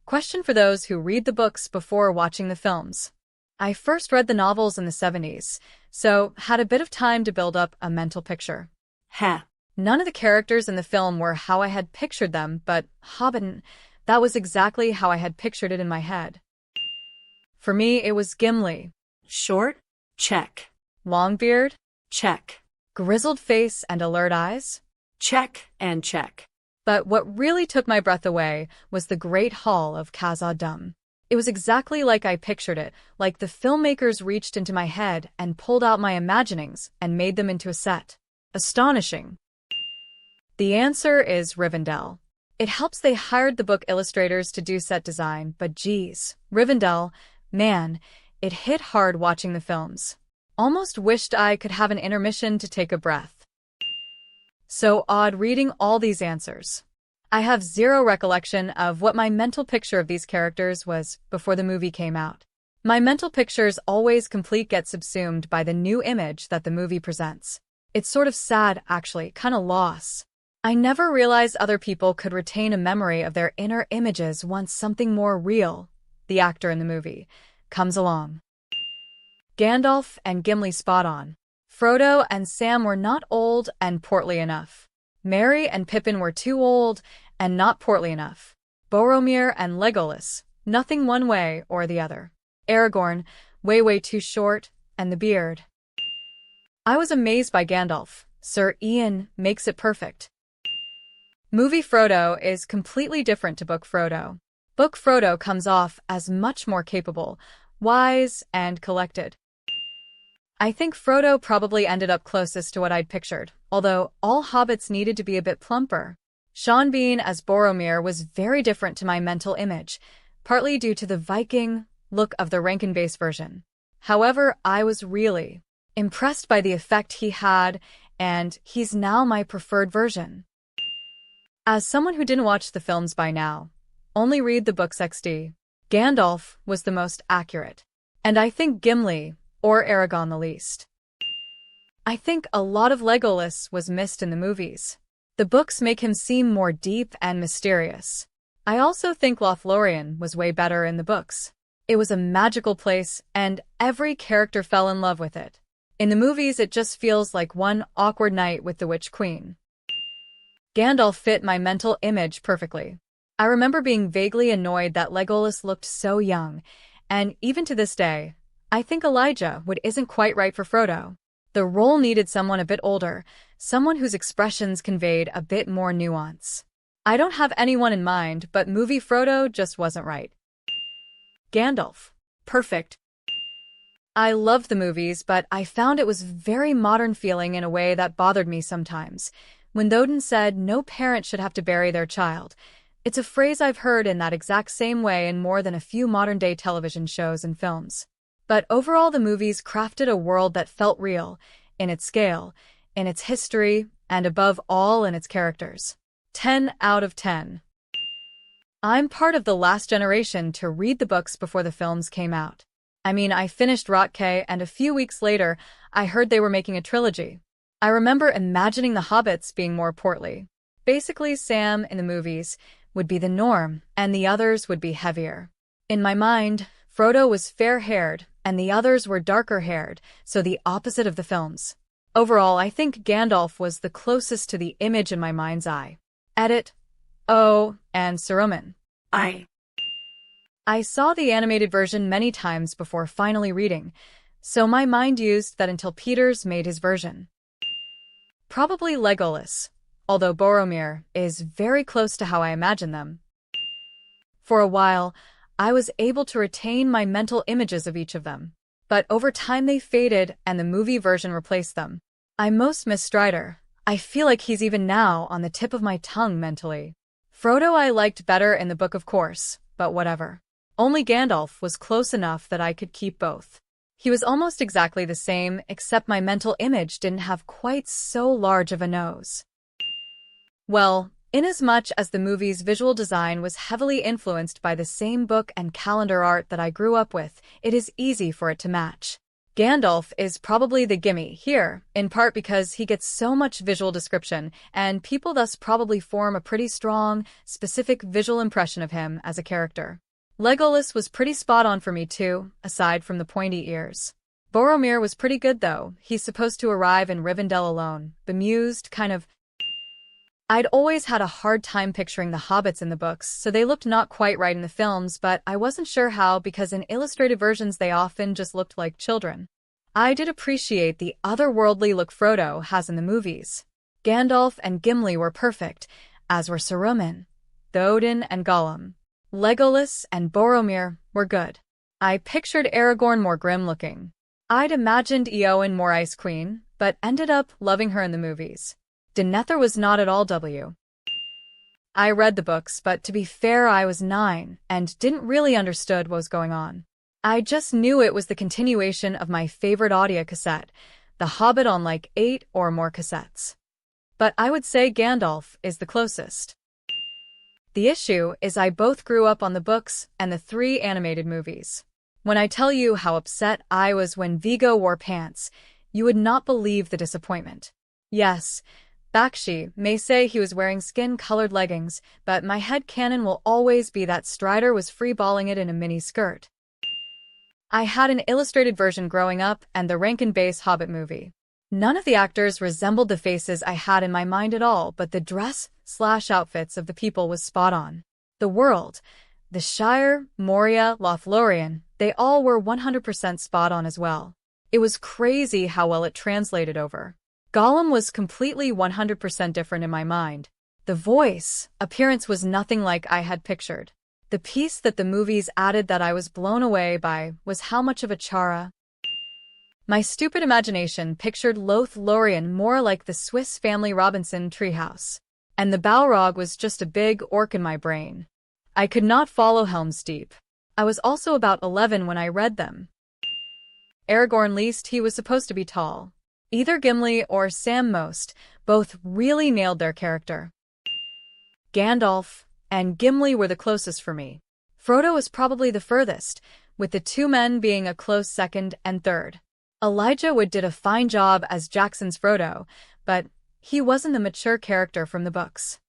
Question for those who read the books before watching the films. I first read the novels in the 70s, so had a bit of time to build up a mental picture. Ha. None of the characters in the film were how I had pictured them, but Hobbiton, that was exactly how I had pictured it in my head. For me, it was Gimli. Short? Check. Long beard, Check. grizzled face, and alert eyes. Check and check. But what really took my breath away was the Great Hall of Khazad-dûm. It was exactly like I pictured it, like the filmmakers reached into my head and pulled out my imaginings and made them into a set. Astonishing. The answer is Rivendell. It helps they hired the book illustrators to do set design, but geez, Rivendell, man, it hit hard watching the films. Almost wished I could have an intermission to take a breath. So odd reading all these answers. I have zero recollection of what my mental picture of these characters was before the movie came out. My mental pictures always complete get subsumed by the new image that the movie presents. It's sort of sad, actually, kinda loss. I never realized other people could retain a memory of their inner images once something more real, the actor in the movie, comes along. Gandalf and Gimli spot on. Frodo and Sam were not old and portly enough. Merry and Pippin were too old and not portly enough. Boromir and Legolas, nothing one way or the other. Aragorn, way too short, and the beard. I was amazed by Gandalf. Sir Ian makes it perfect. Movie Frodo is completely different to book Frodo. Book Frodo comes off as much more capable, wise, and collected. I think Frodo probably ended up closest to what I'd pictured, although all hobbits needed to be a bit plumper. Sean Bean as Boromir was very different to my mental image, partly due to the Viking look of the Rankin-Bass version. However, I was really impressed by the effect he had, and he's now my preferred version. As someone who didn't watch the films by now, only read the books XD, Gandalf was the most accurate. And I think Gimli, or Aragorn the least. I think a lot of Legolas was missed in the movies. The books make him seem more deep and mysterious. I also think Lothlorien was way better in the books. It was a magical place, and every character fell in love with it. In the movies, it just feels like one awkward night with the Witch Queen. Gandalf fit my mental image perfectly. I remember being vaguely annoyed that Legolas looked so young, and even to this day, I think Elijah Wood isn't quite right for Frodo. The role needed someone a bit older, someone whose expressions conveyed a bit more nuance. I don't have anyone in mind, but movie Frodo just wasn't right. Gandalf. Perfect. I loved the movies, but I found it was very modern feeling in a way that bothered me sometimes. When Thoden said no parent should have to bury their child, it's a phrase I've heard in that exact same way in more than a few modern-day television shows and films. But overall, the movies crafted a world that felt real, in its scale, in its history, and above all, in its characters. 10 out of 10. I'm part of the last generation to read the books before the films came out. I mean, I finished Rotke, and a few weeks later, I heard they were making a trilogy. I remember imagining the hobbits being more portly. Basically, Sam, in the movies, would be the norm, and the others would be heavier. In my mind, Frodo was fair-haired, and the others were darker-haired, so the opposite of the films. Overall, I think Gandalf was the closest to the image in my mind's eye. Edit. Oh, and Saruman. I saw the animated version many times before finally reading, so my mind used that until Peters made his version. Probably Legolas, although Boromir is very close to how I imagine them. For a while, I was able to retain my mental images of each of them, but over time they faded and the movie version replaced them. I most miss Strider. I feel like he's even now on the tip of my tongue mentally. Frodo I liked better in the book, of course, but whatever. Only Gandalf was close enough that I could keep both. He was almost exactly the same, except my mental image didn't have quite so large of a nose. Well, inasmuch as the movie's visual design was heavily influenced by the same book and calendar art that I grew up with, it is easy for it to match. Gandalf is probably the gimme here, in part because he gets so much visual description, and people thus probably form a pretty strong, specific visual impression of him as a character. Legolas was pretty spot on for me too, aside from the pointy ears. Boromir was pretty good though. He's supposed to arrive in Rivendell alone, bemused, kind of. I'd always had a hard time picturing the hobbits in the books, so they looked not quite right in the films, but I wasn't sure how because in illustrated versions they often just looked like children. I did appreciate the otherworldly look Frodo has in the movies. Gandalf and Gimli were perfect, as were Saruman, Thorin and Gollum. Legolas and Boromir were good. I pictured Aragorn more grim-looking. I'd imagined Eowyn more Ice Queen, but ended up loving her in the movies. Denethor was not at all I read the books, but to be fair I was 9 and didn't really understood what was going on. I just knew it was the continuation of my favorite audio cassette, The Hobbit on like 8 or more cassettes. But I would say Gandalf is the closest. The issue is I both grew up on the books and the 3 animated movies. When I tell you how upset I was when Viggo wore pants, you would not believe the disappointment. Yes, Bakshi may say he was wearing skin-colored leggings, but my headcanon will always be that Strider was free-balling it in a mini skirt. I had an illustrated version growing up and the Rankin-Bass Hobbit movie. None of the actors resembled the faces I had in my mind at all, but the dress/outfits of the people was spot on. The world, the Shire, Moria, Lothlorien, they all were 100% spot on as well. It was crazy how well it translated over. Gollum was completely 100% different in my mind. The voice, appearance was nothing like I had pictured. The piece that the movies added that I was blown away by was how much of a Chara. My stupid imagination pictured Lothlorien more like the Swiss Family Robinson treehouse. And the Balrog was just a big orc in my brain. I could not follow Helm's Deep. I was also about 11 when I read them. Aragorn least he was supposed to be tall. Either Gimli or Sam Most, both really nailed their character. Gandalf and Gimli were the closest for me. Frodo was probably the furthest, with the 2 men being a close second and third. Elijah Wood did a fine job as Jackson's Frodo, but he wasn't the mature character from the books.